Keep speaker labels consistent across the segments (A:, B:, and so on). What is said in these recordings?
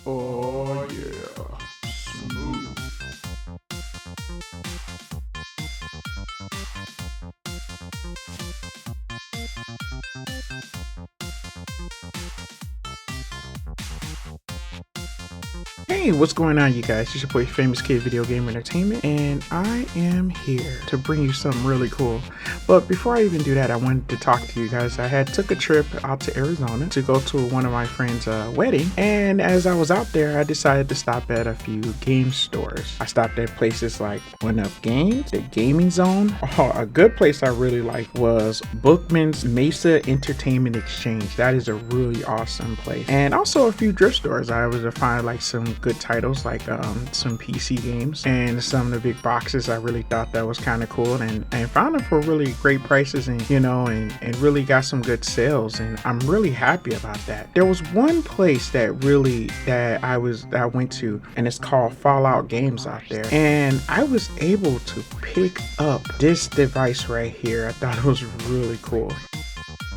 A: Oh yeah, smooth. Hey, what's going on, you guys? It's your boy Famous Kid Video Game Entertainment, and I am here to bring you something really cool. But before I even do that, I wanted to talk to you guys. I had took a trip out to Arizona to go to one of my friends' wedding, and as I was out there, I decided to stop at a few game stores. I stopped at places like One Up Games, the Gaming Zone. Oh, a good place I really liked was Bookman's Mesa Entertainment Exchange. That is a really awesome place, and also a few thrift stores. I was able to find like some good titles, like some PC games, and some of the big boxes. I really thought that was kind of cool, and found them for really great prices, and and really got some good sales, and I'm really happy about that. There was one place that I went to, and it's called Fallout Games out there, and I was able to pick up this device right here. I thought it was really cool.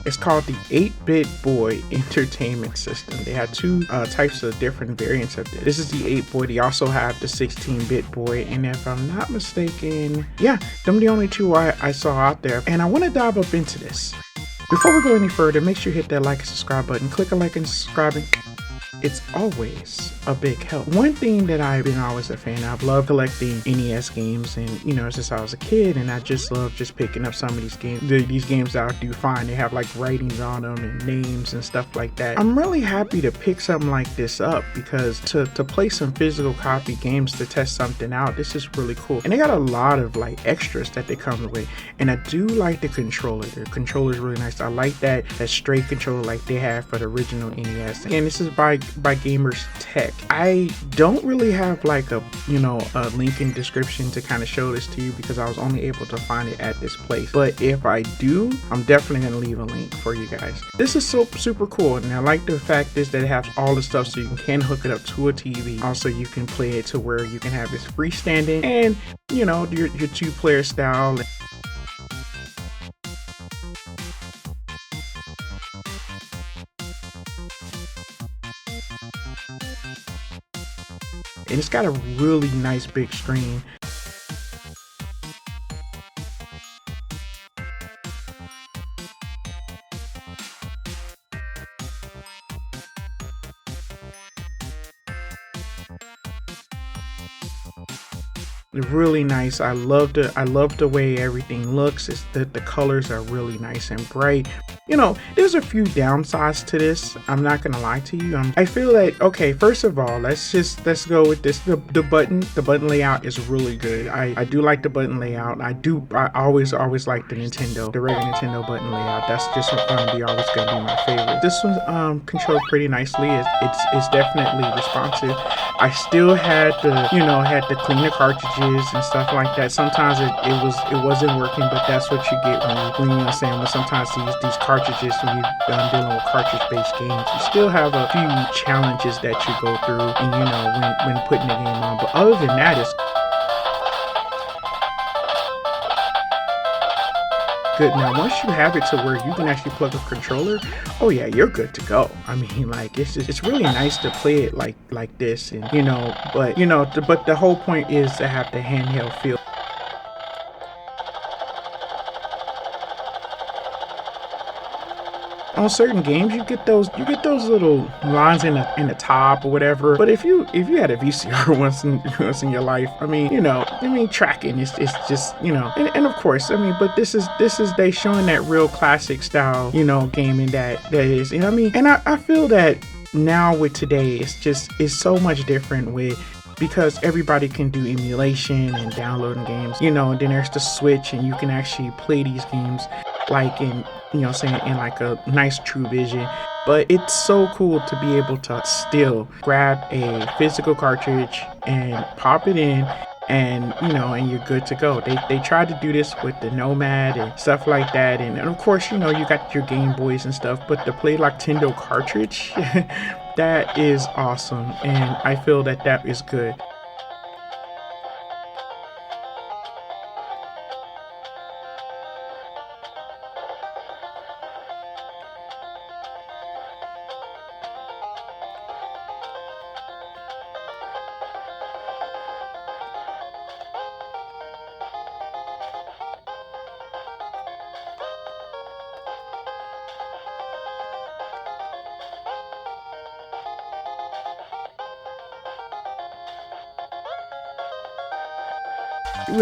A: It's called the 8-Bit Boy Entertainment System. They had two types of different variants of this. This is the 8-Boy. They also have the 16-Bit Boy, and if I'm not mistaken, yeah, them are the only two I saw out there. And I want to dive up into this. Before we go any further, make sure you hit that like and subscribe button. Click a like and subscribe. It's always a big help. One thing that I've been always a fan of, love collecting NES games, and since I was a kid, and I just love just picking up some of these games. These games that I do find, they have like writings on them and names and stuff like that. I'm really happy to pick something like this up, because to play some physical copy games, to test something out, this is really cool. And they got a lot of like extras that they come with, and I do like the controller. The controller is really nice. I like that straight controller like they have for the original NES. And this is by Gamers Tech. I don't really have like a link in description to kind of show this to you, because I was only able to find it at this place. But if I do, I'm definitely gonna leave a link for you guys. This is so super cool, and I like the fact is that it has all the stuff, so you can hook it up to a TV. Also, you can play it to where you can have this freestanding and your 2-player style. And it's got a really nice big screen. Really nice. I love the way everything looks. It's the colors are really nice and bright. There's a few downsides to this. I'm not gonna lie to you. I feel that, okay, first of all, let's go with this. The button layout is really good. I do like the button layout. I always like the regular Nintendo button layout. That's just always gonna be my favorite. This one controls pretty nicely. It's definitely responsive. I still had to clean the cartridges and stuff like that. Sometimes it wasn't working, but that's what you get when sometimes these cartridges, when you're dealing with cartridge-based games, you still have a few challenges that you go through, and when putting the game on. But other than that, it's good. Now, once you have it to where you can actually plug a controller, oh yeah, you're good to go. I mean, like, it's really nice to play it like this, and but the whole point is to have the handheld feel. On certain games, you get those little lines in the top or whatever. But if you had a VCR once in your life, tracking it's just and of course, but this is they showing that real classic style gaming that is, and I feel that now with today, it's so much different because everybody can do emulation and downloading games, and then there's the Switch, and you can actually play these games like in in like a nice true vision. But it's so cool to be able to still grab a physical cartridge and pop it in, and and you're good to go. They tried to do this with the Nomad and stuff like that, and of course you got your Game Boys and stuff, but to play like Nintendo cartridge that is awesome, and I feel that is good.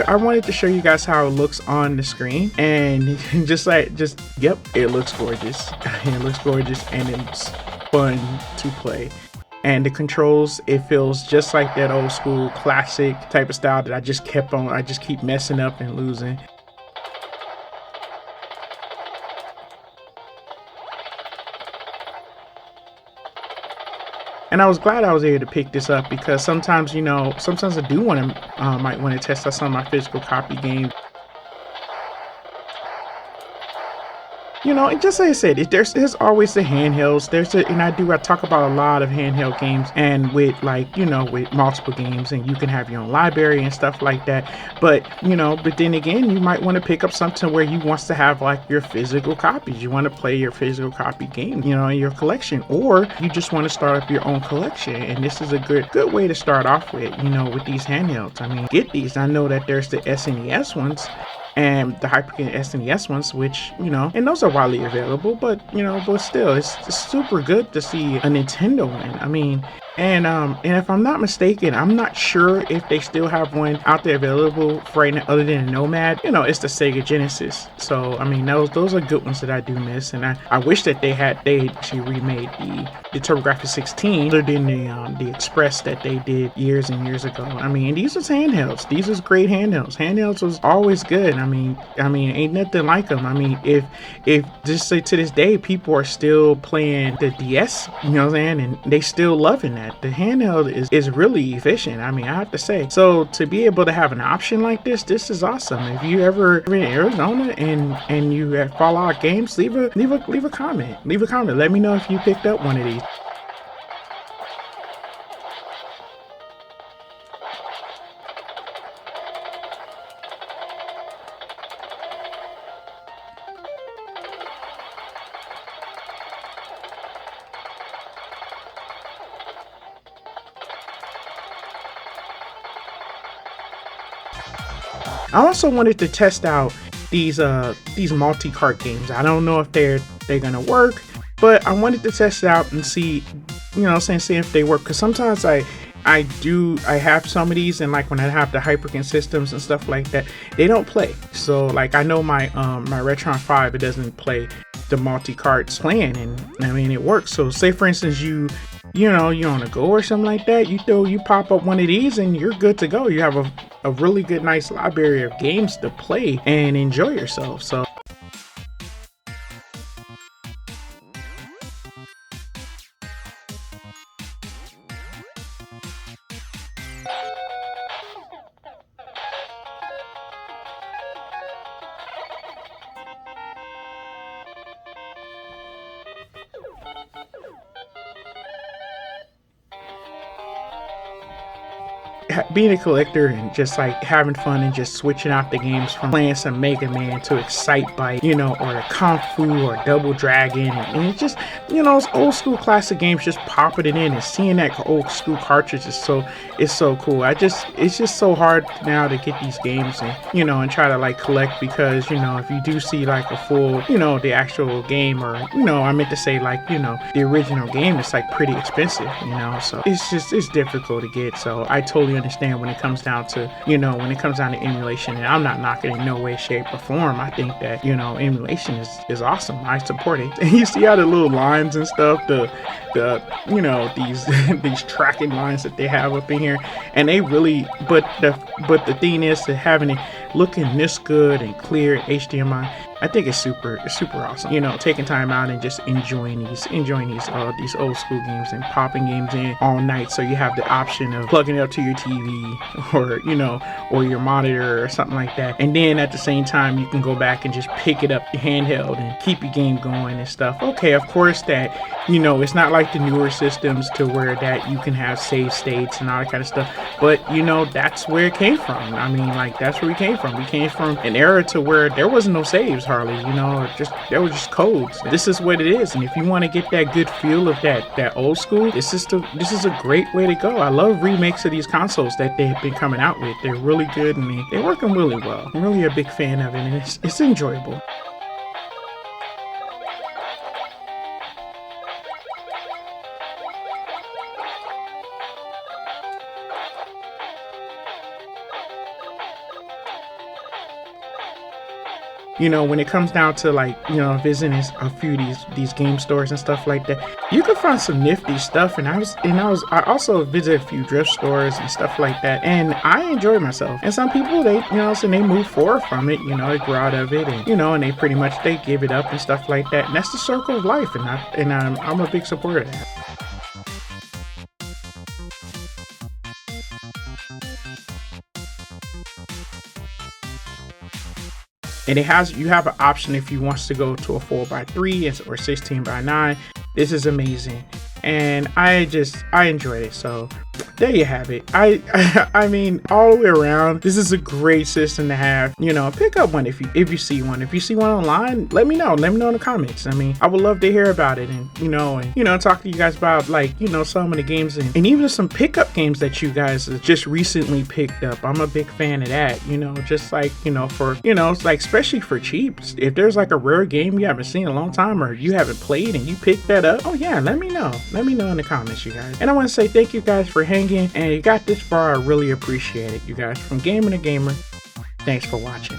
A: I wanted to show you guys how it looks on the screen, and yep, it looks gorgeous. It looks gorgeous, and it's fun to play. And the controls, it feels just like that old school classic type of style that I just keep messing up and losing. And I was glad I was able to pick this up, because sometimes, sometimes I do might want to test out some of my physical copy games. And just like I said, there's always the handhelds. I talk about a lot of handheld games, and with with multiple games, and you can have your own library and stuff like that. But then again, you might want to pick up something where you wants to have like your physical copies. You want to play your physical copy game, in your collection, or you just want to start up your own collection. And this is a good way to start off with, with these handhelds. I mean, get these. I know that there's the SNES ones and the Hyperkin SNES ones, which, and those are widely available, but still, it's super good to see a Nintendo win. I mean, and if I'm not mistaken, I'm not sure if they still have one out there available for right now other than a Nomad. It's the Sega Genesis. So I mean, those are good ones that I do miss, and I wish that they actually remade the TurboGrafx 16 other than the Express that they did years and years ago. I mean, these was handhelds. These was great handhelds. Handhelds was always good. I mean, ain't nothing like them. I mean, if just say to this day, people are still playing the DS, you know what I'm saying, and they still loving that. The handheld is really efficient. I mean, I have to say. So to be able to have an option like this is awesome. If you ever in Arizona and you follow our games, leave a comment. Leave a comment. Let me know if you picked up one of these. I also wanted to test out these multi-cart games. I don't know if they're gonna work, but I wanted to test it out and see, see if they work. Because sometimes I have some of these, and like when I have the Hyperkin systems and stuff like that, they don't play. So like I know my Retron 5, it doesn't play the multi-carts plan, and I mean it works. So say for instance you're on a go or something like that, you pop up one of these and you're good to go. You have a really good, nice library of games to play and enjoy yourself. So being a collector and just like having fun and just switching out the games from playing some Mega Man to Excitebike, or the Kung Fu or Double Dragon, and it's just, those old school classic games, just popping it in and seeing that old school cartridge is so cool. It's just so hard now to get these games and try to like collect, because if you do see like a full the actual game, or I meant to say like the original game, it's like pretty expensive, so it's difficult to get. So I totally understand when it comes down to emulation, and I'm not knocking it in no way, shape, or form. I think that emulation is awesome. I support it. And you see how the little lines and stuff, the these tracking lines that they have up in here, and they really, but the thing is to having it looking this good and clear in HDMI, I think it's super awesome. Taking time out and just enjoying these old school games and popping games in all night. So you have the option of plugging it up to your TV or your monitor or something like that. And then at the same time, you can go back and just pick it up your handheld and keep your game going and stuff. Okay, of course that it's not like the newer systems to where that you can have save states and all that kind of stuff. But that's where it came from. I mean, like that's where we came from. We came from an era to where there wasn't no saves hardly, there were just codes. This is what it is. And if you want to get that good feel of that old school, this is a great way to go. I love remakes of these consoles that they have been coming out with. They're really good and they're working really well. I'm really a big fan of it, and it's enjoyable. you know, when it comes down to like, you know, visiting a few of these game stores and stuff like that, you can find some nifty stuff. And I also visited a few thrift stores and stuff like that, and I enjoyed myself. And some people, they, you know, so they move forward from it, you know, they grow out of it, and you know, and they pretty much they give it up and stuff like that. And that's the circle of life, and I'm a big supporter of that. And you have an option if you want to go to a 4x3 or 16x9. This is amazing, and I enjoyed it. So there you have it. I mean, all the way around, this is a great system to have. You know, pick up one if you see one. If you see one online, let me know. Let me know in the comments. I mean, I would love to hear about it, and talk to you guys about, like, you know, some of the games and even some pickup games that you guys just recently picked up. I'm a big fan of that. You know, just like, you know, for, you know, it's like, especially for cheap. If there's like a rare game you haven't seen in a long time, or you haven't played and you picked that up, oh yeah, let me know. Let me know in the comments, you guys. And I want to say thank you guys for hanging, and you got this far. I really appreciate it, you guys. From gamer to gamer, thanks for watching.